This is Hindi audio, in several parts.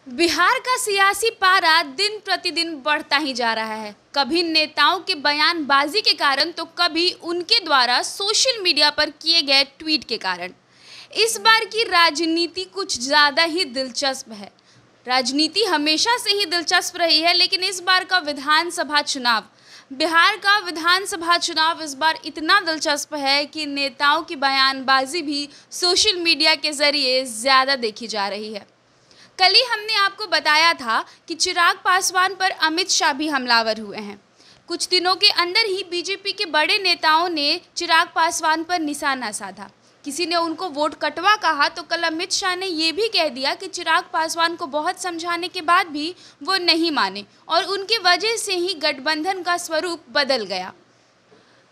बिहार का सियासी पारा दिन प्रतिदिन बढ़ता ही जा रहा है। कभी नेताओं के बयानबाजी के कारण तो कभी उनके द्वारा सोशल मीडिया पर किए गए ट्वीट के कारण। इस बार की राजनीति कुछ ज़्यादा ही दिलचस्प है। राजनीति हमेशा से ही दिलचस्प रही है, लेकिन इस बार का बिहार का विधानसभा चुनाव इस बार इतना दिलचस्प है कि नेताओं की बयानबाजी भी सोशल मीडिया के जरिए ज़्यादा देखी जा रही है। कल ही हमने आपको बताया था कि चिराग पासवान पर अमित शाह भी हमलावर हुए हैं। कुछ दिनों के अंदर ही बीजेपी के बड़े नेताओं ने चिराग पासवान पर निशाना साधा। किसी ने उनको वोट कटवा कहा तो कल अमित शाह ने ये भी कह दिया कि चिराग पासवान को बहुत समझाने के बाद भी वो नहीं माने और उनकी वजह से ही गठबंधन का स्वरूप बदल गया।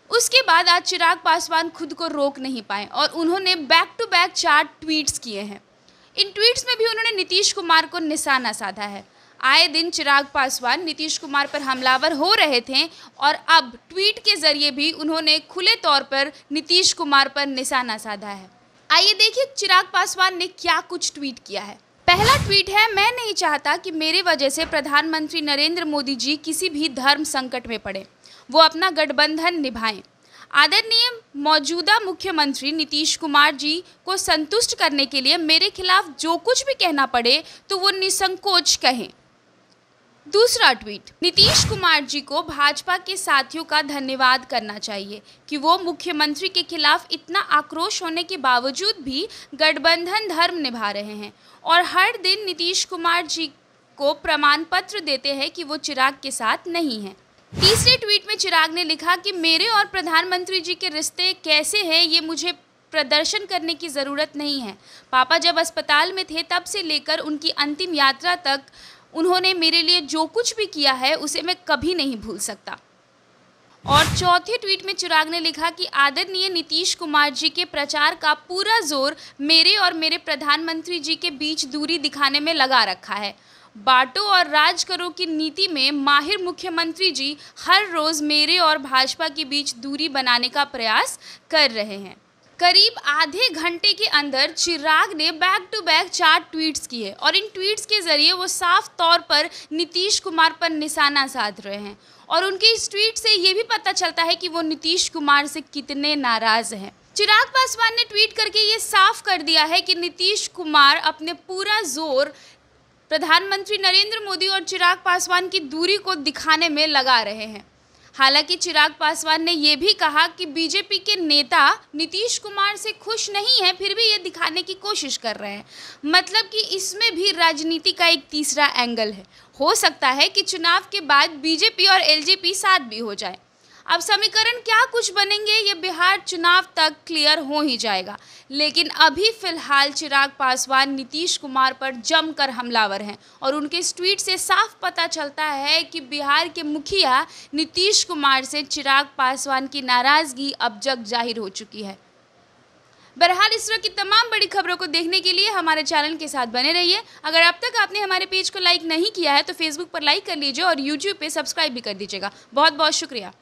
उसके बाद आज चिराग पासवान खुद को रोक नहीं पाए और उन्होंने बैक टू बैक 4 ट्वीट्स किए हैं। इन ट्वीट्स में भी उन्होंने नीतीश कुमार को निशाना साधा है। आए दिन चिराग पासवान नीतीश कुमार पर हमलावर हो रहे थे और अब ट्वीट के जरिए भी उन्होंने खुले तौर पर नीतीश कुमार पर निशाना साधा है। आइए देखिए चिराग पासवान ने क्या कुछ ट्वीट किया है। पहला ट्वीट है, मैं नहीं चाहता कि मेरे वजह से प्रधानमंत्री नरेंद्र मोदी जी किसी भी धर्म संकट में पड़े। वो अपना गठबंधन निभाएं। आदरणीय मौजूदा मुख्यमंत्री नीतीश कुमार जी को संतुष्ट करने के लिए मेरे खिलाफ जो कुछ भी कहना पड़े तो वो निसंकोच कहें। दूसरा ट्वीट, नीतीश कुमार जी को भाजपा के साथियों का धन्यवाद करना चाहिए कि वो मुख्यमंत्री के खिलाफ इतना आक्रोश होने के बावजूद भी गठबंधन धर्म निभा रहे हैं और हर दिन नीतीश कुमार जी को प्रमाण पत्र देते हैं कि वो चिराग के साथ नहीं हैं। तीसरे ट्वीट में चिराग ने लिखा कि मेरे और प्रधानमंत्री जी के रिश्ते कैसे हैं ये मुझे प्रदर्शन करने की ज़रूरत नहीं है। पापा जब अस्पताल में थे तब से लेकर उनकी अंतिम यात्रा तक उन्होंने मेरे लिए जो कुछ भी किया है उसे मैं कभी नहीं भूल सकता। और चौथे ट्वीट में चिराग ने लिखा कि आदरणीय नीतीश कुमार जी के प्रचार का पूरा जोर मेरे और मेरे प्रधानमंत्री जी के बीच दूरी दिखाने में लगा रखा है। बांटो और राज करो की नीति में माहिर मुख्यमंत्री जी हर रोज़ मेरे और भाजपा के बीच दूरी बनाने का प्रयास कर रहे हैं। करीब आधे घंटे के अंदर चिराग ने बैक टू बैक 4 ट्वीट्स किए और इन ट्वीट्स के जरिए वो साफ तौर पर नीतीश कुमार पर निशाना साध रहे हैं और उनके इस ट्वीट से ये भी पता चलता है कि वो नीतीश कुमार से कितने नाराज़ हैं। चिराग पासवान ने ट्वीट करके ये साफ कर दिया है कि नीतीश कुमार अपने पूरा जोर प्रधानमंत्री नरेंद्र मोदी और चिराग पासवान की दूरी को दिखाने में लगा रहे हैं। हालांकि चिराग पासवान ने यह भी कहा कि बीजेपी के नेता नीतीश कुमार से खुश नहीं हैं, फिर भी ये दिखाने की कोशिश कर रहे हैं। मतलब कि इसमें भी राजनीति का एक तीसरा एंगल है। हो सकता है कि चुनाव के बाद बीजेपी और एलजेपी साथ भी हो जाए। अब समीकरण क्या कुछ बनेंगे ये बिहार चुनाव तक क्लियर हो ही जाएगा, लेकिन अभी फिलहाल चिराग पासवान नीतीश कुमार पर जमकर हमलावर हैं और उनके इस ट्वीट से साफ पता चलता है कि बिहार के मुखिया नीतीश कुमार से चिराग पासवान की नाराज़गी अब जग जाहिर हो चुकी है। बहरहाल इस तरह की तमाम बड़ी खबरों को देखने के लिए हमारे चैनल के साथ बने रहिए। अगर अब तक आपने हमारे पेज को लाइक नहीं किया है तो फेसबुक पर लाइक कर लीजिए और यूट्यूब पे सब्सक्राइब भी कर दीजिएगा। बहुत बहुत शुक्रिया।